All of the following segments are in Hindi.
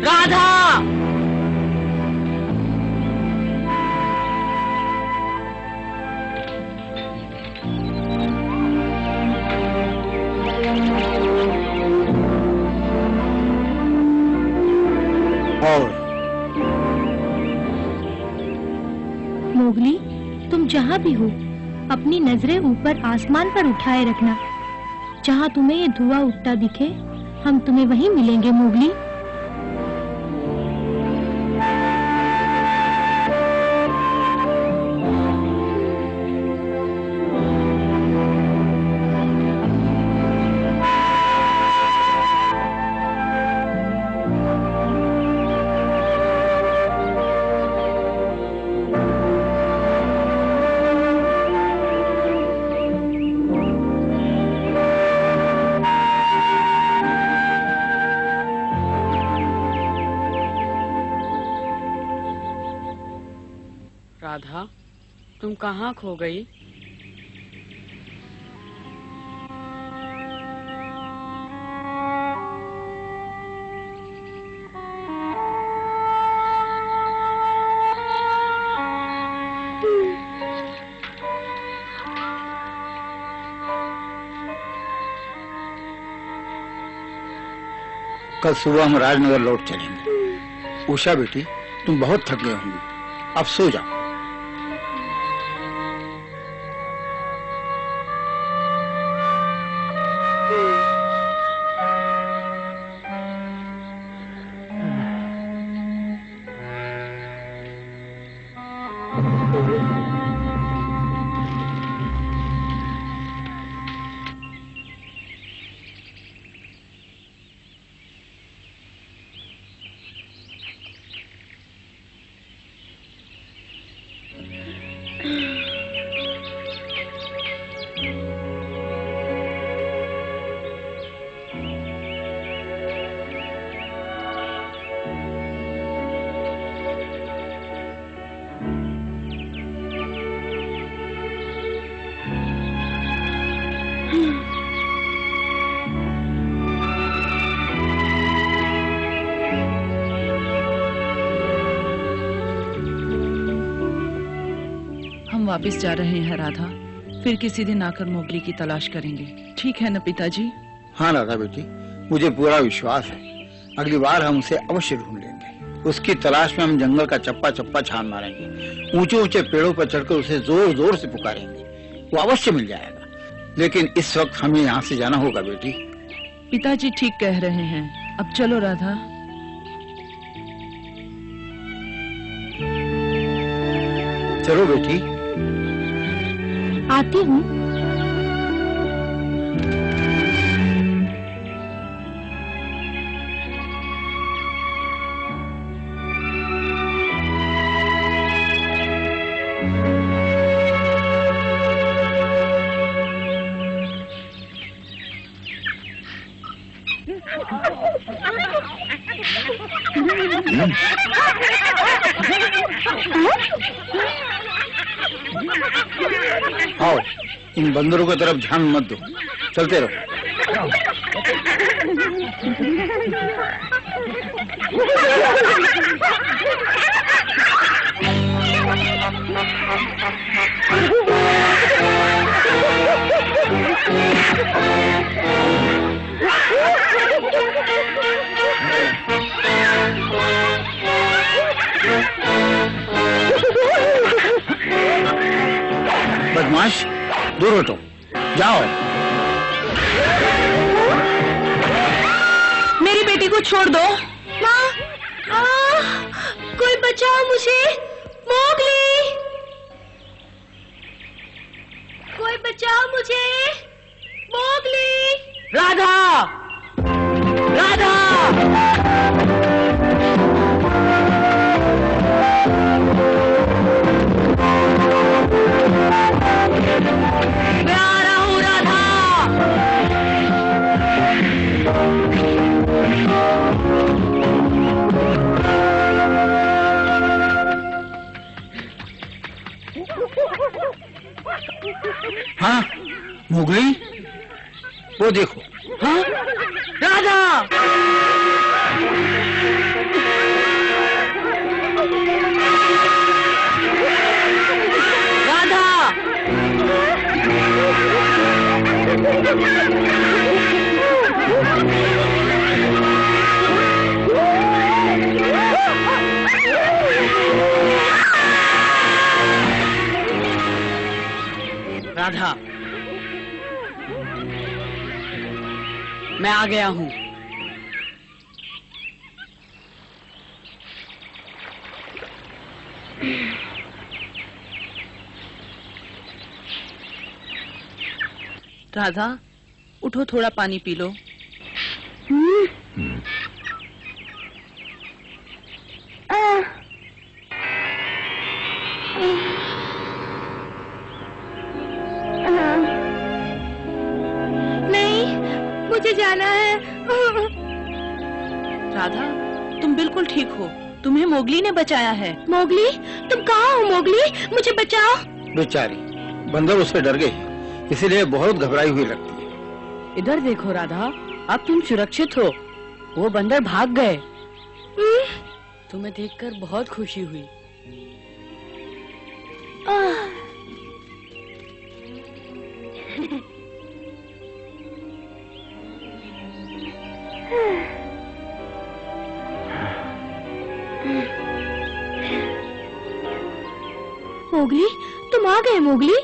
राधा! मोगली, तुम जहाँ भी हो अपनी नजरें ऊपर आसमान पर उठाए रखना। जहाँ तुम्हें ये धुआं उठता दिखे हम तुम्हें वहीं मिलेंगे मोगली। राधा, तुम कहाँ खो गई? कल सुबह हम राजनगर लौट चलेंगे। उषा बेटी, तुम बहुत थक गए होंगे, अब सो जाओ। वापस जा रहे हैं राधा, फिर किसी दिन आकर मोगली की तलाश करेंगे। ठीक है न पिताजी? हाँ राधा बेटी, मुझे पूरा विश्वास है अगली बार हम उसे अवश्य ढूंढ लेंगे। उसकी तलाश में हम जंगल का चप्पा चप्पा छान मारेंगे, ऊंचे ऊंचे पेड़ों पर चढ़कर उसे जोर जोर से पुकारेंगे, वो अवश्य मिल जाएगा। लेकिन इस वक्त हमें यहाँ से जाना होगा बेटी। पिताजी ठीक कह रहे हैं, अब चलो राधा। चलो बेटी। आती हूँ। आओ, इन बंदरों की तरफ ध्यान मत दो, चलते रहो। बदमाश, दूर हटो, जाओ। मेरी बेटी को छोड़ दो। माँ, कोई बचाओ मुझे। मोगली, कोई बचाओ मुझे। मोगली। राधा, राधा। मैं आ रहा हूँ राधा। हाँ मोगली, वो देखो। हाँ राधा। राधा, मैं आ गया हूँ। राधा, उठो, थोड़ा पानी पी लो। नहीं, मुझे जाना है। राधा, तुम बिल्कुल ठीक हो। तुम्हें मोगली ने बचाया है। मोगली, तुम कहाँ हो मोगली? मुझे बचाओ। बेचारी, बंदर उससे डर गई, इसीलिए बहुत घबराई हुई लगती है। इधर देखो राधा, अब तुम सुरक्षित हो। वो बंदर भाग गए। तुम्हें देखकर बहुत खुशी हुई। मोगली, तुम आ गए मोगली?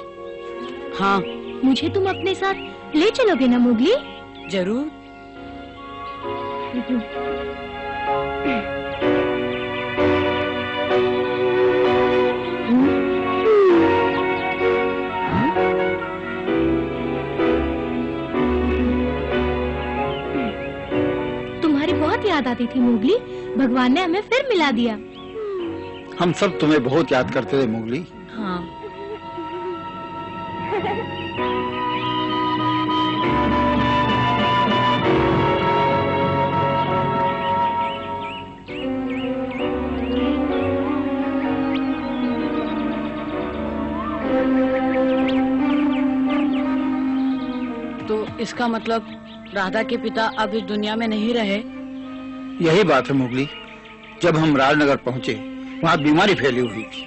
हाँ, मुझे तुम अपने साथ ले चलोगे ना मोगली? जरूर। तुम्हारी बहुत याद आती थी मोगली। भगवान ने हमें फिर मिला दिया। हम सब तुम्हें बहुत याद करते थे मोगली। हाँ। तो इसका मतलब राधा के पिता अब इस दुनिया में नहीं रहे? यही बात है मोगली। जब हम राजनगर पहुँचे, वहाँ बीमारी फैली हुई थी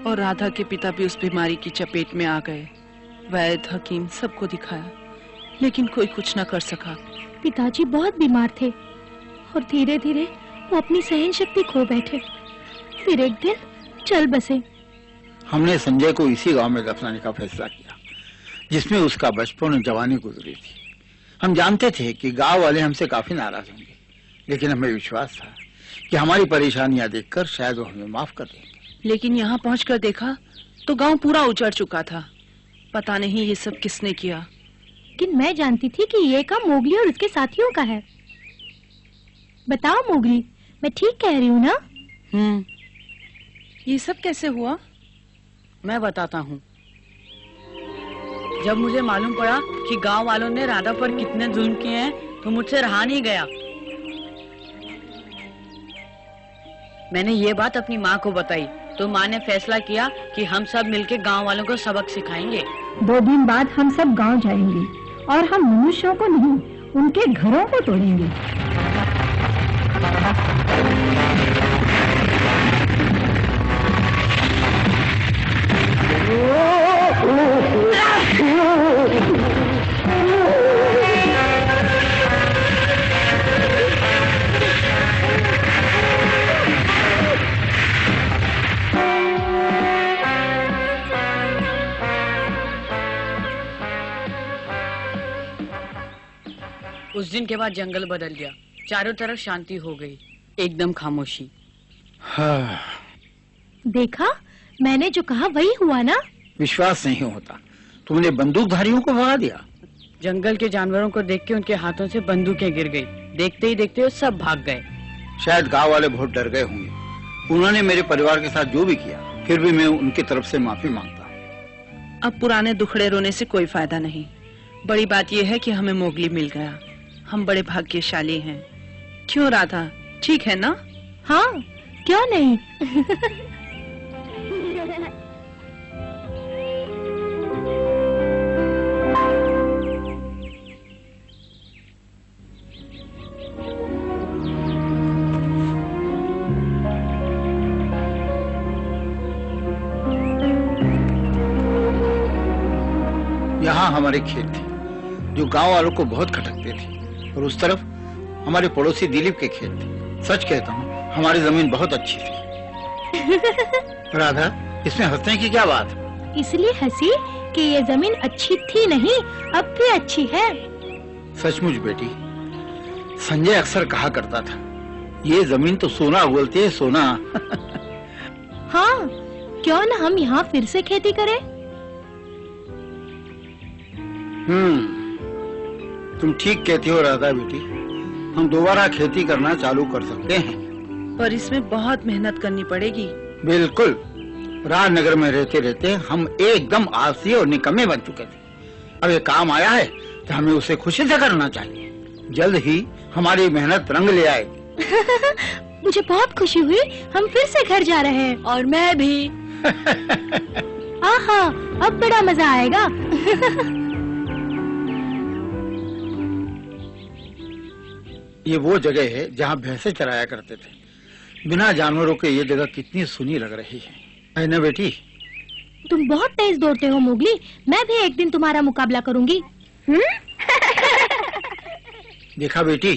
और राधा के पिता भी उस बीमारी की चपेट में आ गए। वैद्य, हकीम सबको दिखाया, लेकिन कोई कुछ न कर सका। पिताजी बहुत बीमार थे और धीरे धीरे वो अपनी सहन शक्ति खो बैठे। फिर एक दिन चल बसे। हमने संजय को इसी गांव में दफनाने का फैसला किया, जिसमें उसका बचपन और जवानी गुजरी थी। हम जानते थे कि गांव वाले हमसे काफी नाराज होंगे, लेकिन हमें विश्वास था कि हमारी परेशानियां देखकर शायद वो हमें माफ कर देंगे। लेकिन यहाँ पहुंचकर देखा तो गांव पूरा उजड़ चुका था। पता नहीं ये सब किसने किया। लेकिन मैं जानती थी कि ये काम मोगली और उसके साथियों का है। बताओ मोगली, मैं ठीक कह रही हूँ ना? ये सब कैसे हुआ? मैं बताता हूँ। जब मुझे मालूम पड़ा कि गांव वालों ने राधा पर कितने जुल्म किए हैं, तो मुझसे रहा नहीं गया। मैंने ये बात अपनी माँ को बताई, तो माँ ने फैसला किया कि हम सब मिलके गांव वालों को सबक सिखाएंगे। 2 दिन बाद हम सब गांव जाएंगे और हम मनुष्यों को नहीं, उनके घरों को तोड़ेंगे। उस दिन के बाद जंगल बदल गया। चारों तरफ शांति हो गई, एकदम खामोशी। हाँ। देखा, मैंने जो कहा वही हुआ ना? विश्वास नहीं होता, तुमने बंदूकधारियों को भगा दिया। जंगल के जानवरों को देख के उनके हाथों से बंदूकें गिर गई। देखते ही देखते वो सब भाग गए। शायद गांव वाले बहुत डर गए होंगे। उन्होंने मेरे परिवार के साथ जो भी किया, फिर भी मैं उनकी तरफ से माफी मांगता हूँ। अब पुराने दुखड़े रोने से कोई फायदा नहीं। बड़ी बात यह है कि हमें मोगली मिल गया। हम बड़े भाग्यशाली हैं। क्यों राधा, ठीक है ना? हाँ, क्यों नहीं? यहाँ हमारे खेत थे, जो गांव वालों को बहुत खटकते थे, और उस तरफ हमारे पड़ोसी दिलीप के खेत थे। सच कहता हूँ, हमारी जमीन बहुत अच्छी थी। राधा, इसमें हंसने की क्या बात है? इसलिए हंसी कि ये जमीन अच्छी थी नहीं, अब भी अच्छी है। सचमुच बेटी, संजय अक्सर कहा करता था, ये जमीन तो सोना उगलती है, सोना। हाँ, क्यों न हम यहाँ फिर से खेती करें? तुम ठीक कहती हो राधा बेटी, हम दोबारा खेती करना चालू कर सकते हैं। पर इसमें बहुत मेहनत करनी पड़ेगी। बिल्कुल, राजनगर में रहते रहते हम एकदम आलसी और निकम्मे बन चुके थे। अब ये काम आया है तो हमें उसे खुशी से करना चाहिए। जल्द ही हमारी मेहनत रंग ले आएगी। मुझे बहुत खुशी हुई, हम फिर से घर जा रहे हैं। और मैं भी। आहा, अब बड़ा मजा आएगा। ये वो जगह है जहाँ भैंसे चराया करते थे। बिना जानवरों के ये जगह कितनी सुनी लग रही है ना बेटी? तुम बहुत तेज दौड़ते हो मोगली, मैं भी एक दिन तुम्हारा मुकाबला करूंगी। देखा बेटी,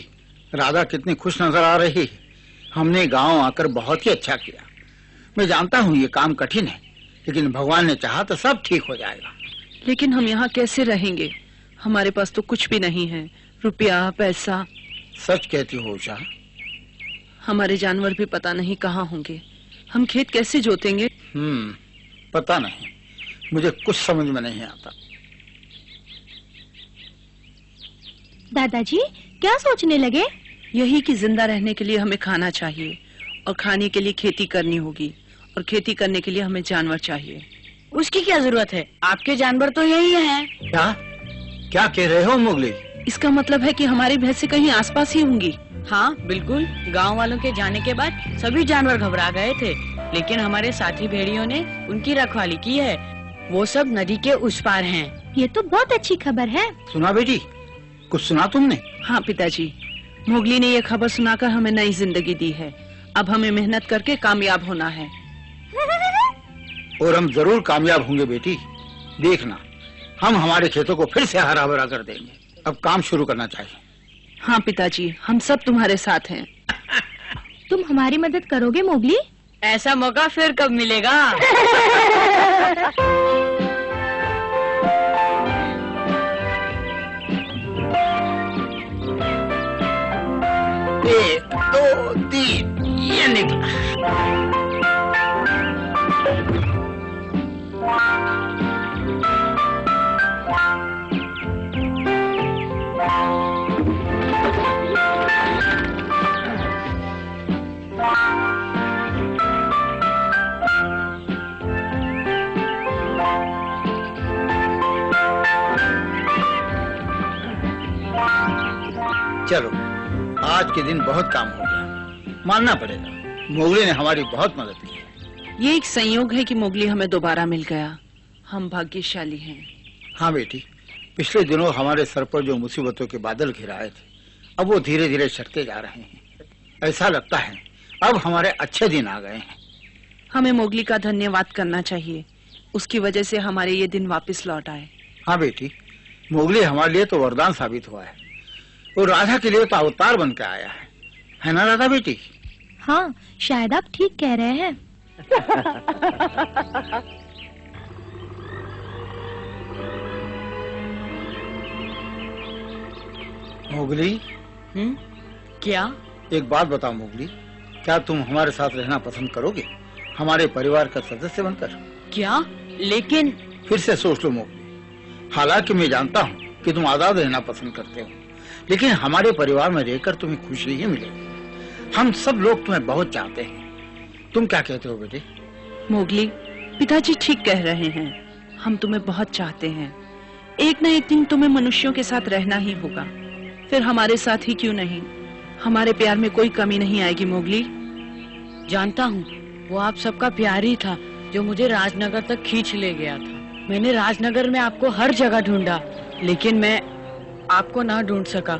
राधा कितनी खुश नजर आ रही है। हमने गांव आकर बहुत ही अच्छा किया। मैं जानता हूँ ये काम कठिन है, लेकिन भगवान ने चाहा तो सब ठीक हो जाएगा। लेकिन हम यहाँ कैसे रहेंगे? हमारे पास तो कुछ भी नहीं है, रुपया पैसा। सच कहती हो उषा। हमारे जानवर भी पता नहीं कहाँ होंगे। हम खेत कैसे जोतेंगे? पता नहीं, मुझे कुछ समझ में नहीं आता। दादाजी क्या सोचने लगे? यही कि जिंदा रहने के लिए हमें खाना चाहिए, और खाने के लिए खेती करनी होगी, और खेती करने के लिए हमें जानवर चाहिए। उसकी क्या जरूरत है? आपके जानवर तो यही हैं। क्या क्या कह रहे हो मोगली? इसका मतलब है कि हमारी भैंसें कहीं आसपास ही होंगी। हाँ बिल्कुल, गांव वालों के जाने के बाद सभी जानवर घबरा गए थे, लेकिन हमारे साथी भेड़ियों ने उनकी रखवाली की है। वो सब नदी के उस पार हैं। ये तो बहुत अच्छी खबर है। सुना बेटी, कुछ सुना तुमने? हाँ पिताजी, मोगली ने ये खबर सुनाकर हमें नई जिंदगी दी है। अब हमें मेहनत करके कामयाब होना है। और हम जरूर कामयाब होंगे बेटी। देखना, हम हमारे खेतों को फिर से हरा भरा कर देंगे। अब काम शुरू करना चाहिए। हाँ पिताजी, हम सब तुम्हारे साथ हैं। तुम हमारी मदद करोगे मोगली? ऐसा मौका फिर कब मिलेगा? एक दो तीन, ये निकला। चलो, आज के दिन बहुत काम हो गया, मानना पड़ेगा। मोगली ने हमारी बहुत मदद की। ये एक संयोग है कि मोगली हमें दोबारा मिल गया। हम भाग्यशाली हैं। हाँ बेटी, पिछले दिनों हमारे सर पर जो मुसीबतों के बादल घिराए थे, अब वो धीरे धीरे छटते जा रहे हैं। ऐसा लगता है अब हमारे अच्छे दिन आ गए हैं। हमें मोगली का धन्यवाद करना चाहिए। उसकी वजह से हमारे ये दिन वापस लौट आए। हाँ बेटी, मोगली हमारे लिए तो वरदान साबित हुआ है, और राधा के लिए तो अवतार बन के आया है ना राधा बेटी? हाँ, शायद आप ठीक कह रहे हैं। मोगली, क्या? एक बात बताओ मोगली, क्या तुम हमारे साथ रहना पसंद करोगे, हमारे परिवार का सदस्य बनकर? क्या? लेकिन फिर से सोच लो मोगली। हालांकि मैं जानता हूँ कि तुम आजाद रहना पसंद करते हो, लेकिन हमारे परिवार में रहकर तुम्हें खुशी ही मिलेगी। हम सब लोग तुम्हें बहुत चाहते हैं। तुम क्या कहते हो बेटे? मोगली, पिताजी ठीक कह रहे हैं। हम तुम्हें बहुत चाहते हैं। एक न एक दिन तुम्हें मनुष्यों के साथ रहना ही होगा। फिर हमारे साथ ही क्यों नहीं? हमारे प्यार में कोई कमी नहीं आएगी मोगली। जानता हूँ, वो आप सबका प्यार ही था जो मुझे राजनगर तक खींच ले गया था। मैंने राजनगर में आपको हर जगह ढूंढा, लेकिन मैं आपको ना ढूंढ सका।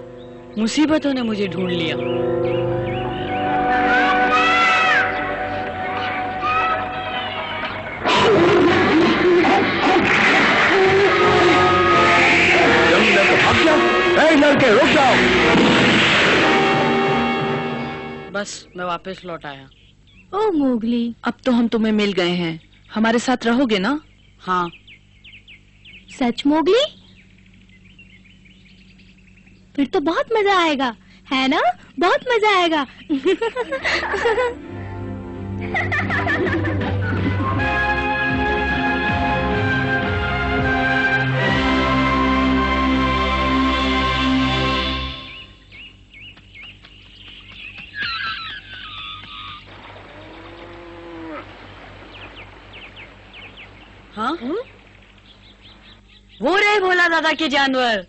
मुसीबतों ने मुझे ढूंढ लिया। भाग बस मैं वापस लौट आया। ओ मोगली, अब तो हम तुम्हें मिल गए हैं, हमारे साथ रहोगे ना? हाँ। सच मोगली? फिर तो बहुत मजा आएगा, है ना? बहुत मजा आएगा। हाँ? वो रहे भोला दादा के जानवर।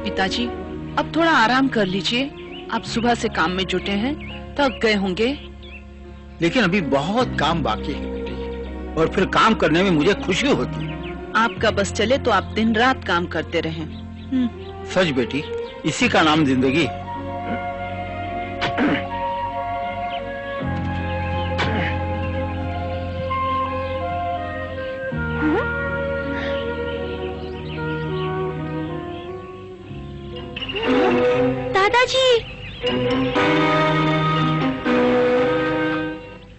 पिताजी, अब थोड़ा आराम कर लीजिए। आप सुबह से काम में जुटे हैं, थक गए होंगे। लेकिन अभी बहुत काम बाकी है बेटी, और फिर काम करने में मुझे खुशी होती है। आपका बस चले तो आप दिन रात काम करते रहें। सच बेटी, इसी का नाम जिंदगी है। दादाजी,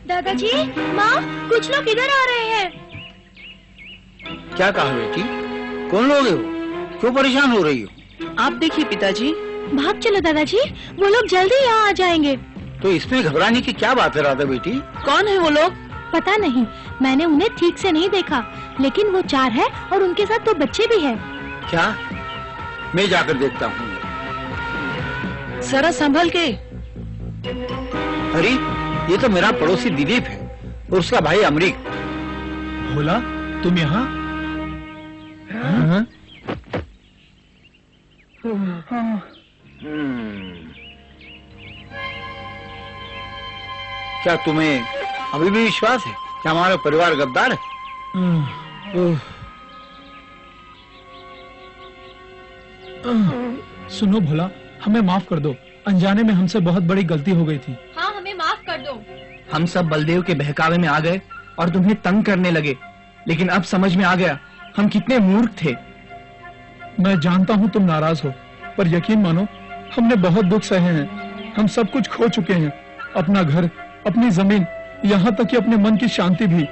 दादाजी, माँ, कुछ लोग इधर आ रहे हैं। क्या कहा बेटी? कौन लोग है वो? क्यों परेशान हो रही हो? आप देखिए पिताजी। भाग चलो दादाजी, वो लोग जल्दी यहाँ आ जाएंगे। तो इसमें घबराने की क्या बात है राधा बेटी? कौन है वो लोग? पता नहीं, मैंने उन्हें ठीक से नहीं देखा, लेकिन वो 4 है और उनके साथ 2 बच्चे भी हैं। क्या? मैं जाकर देखता हूँ। जरा संभल के। अरे, ये तो मेरा पड़ोसी दिलीप है और उसका भाई अमरीक। भोला, तुम यहाँ? हाँ? क्या तुम्हें अभी भी विश्वास है कि हमारा परिवार गद्दार है? सुनो भोला, हमें माफ कर दो। अनजाने में हमसे बहुत बड़ी गलती हो गई थी। हाँ, हमें माफ कर दो। हम सब बलदेव के बहकावे में आ गए और तुम्हें तंग करने लगे, लेकिन अब समझ में आ गया हम कितने मूर्ख थे। मैं जानता हूँ तुम नाराज हो, पर यकीन मानो हमने बहुत दुख सहे हैं। हम सब कुछ खो चुके हैं, अपना घर, अपनी जमीन, यहाँ तक कि अपने मन की शांति भी।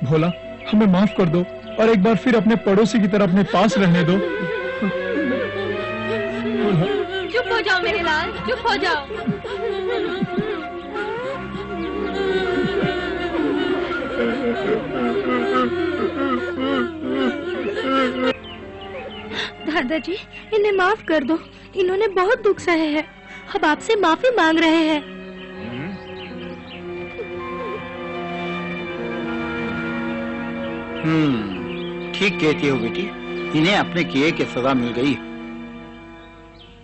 भोला, हमें माफ कर दो और एक बार फिर अपने पड़ोसी की तरह अपने पास रहने दो। चुप हो जाओ मेरे लाल, चुप हो जाओ। दादाजी, इन्हें माफ कर दो, इन्होंने बहुत दुख सहे हैं। अब आपसे माफी मांग रहे हैं। ठीक कहती हो बेटी, इन्हें अपने किए की सजा मिल गई।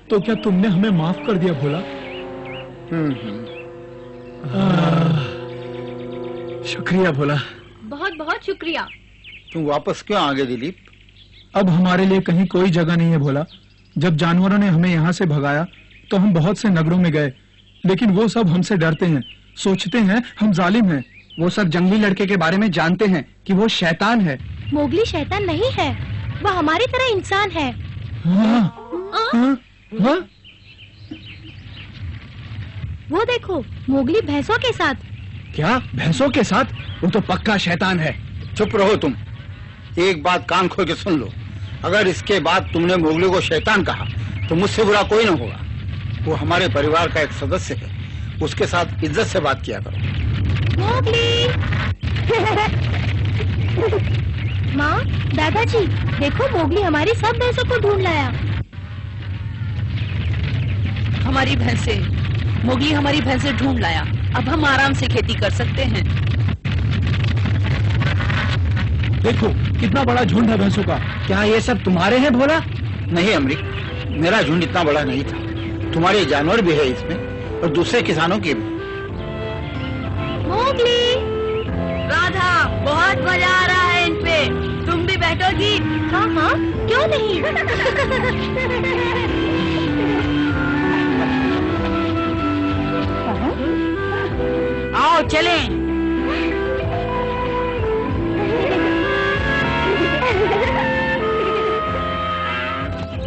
तो क्या तुमने हमें माफ कर दिया भोला? शुक्रिया भोला। बहुत बहुत शुक्रिया। तुम वापस क्यों आ गए दिलीप? अब हमारे लिए कहीं कोई जगह नहीं है भोला। जब जानवरों ने हमें यहाँ से भगाया तो हम बहुत से नगरों में गए, लेकिन वो सब हमसे डरते हैं, सोचते हैं हम जालिम हैं। वो सब जंगली लड़के के बारे में जानते हैं कि वो शैतान है। मोगली शैतान नहीं है, वह हमारी तरह इंसान है। हाँ? वो देखो, मोगली भैंसों के साथ। क्या भैंसों के साथ? वो तो पक्का शैतान है। चुप रहो तुम। एक बात कान खोल के सुन लो, अगर इसके बाद तुमने मोगली को शैतान कहा तो मुझसे बुरा कोई न होगा। वो हमारे परिवार का एक सदस्य है, उसके साथ इज्जत से बात किया करो। मोगली। माँ, दादाजी, देखो मोगली हमारी सब भैंसों को ढूंढ लाया। हमारी भैंसे, मोगली हमारी भैंसे ढूंढ लाया। अब हम आराम से खेती कर सकते हैं। देखो कितना बड़ा झुंड है भैंसों का। क्या ये सब तुम्हारे हैं भोला? नहीं अमरीक, मेरा झुंड इतना बड़ा नहीं था। तुम्हारे जानवर भी है इसमें और दूसरे किसानों के भी। मोगली, राधा, बहुत मजा आ रहा है इन पे। तुम भी बैठोगी? हाँ हाँ, क्यों नहीं। आओ चलें।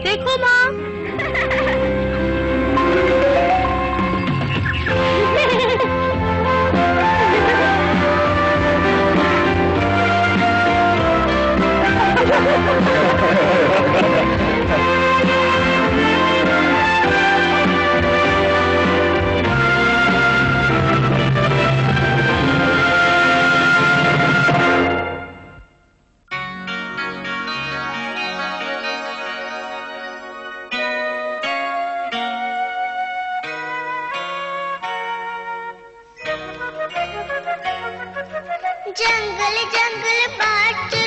देखो माँ। जंगल जंगल बाट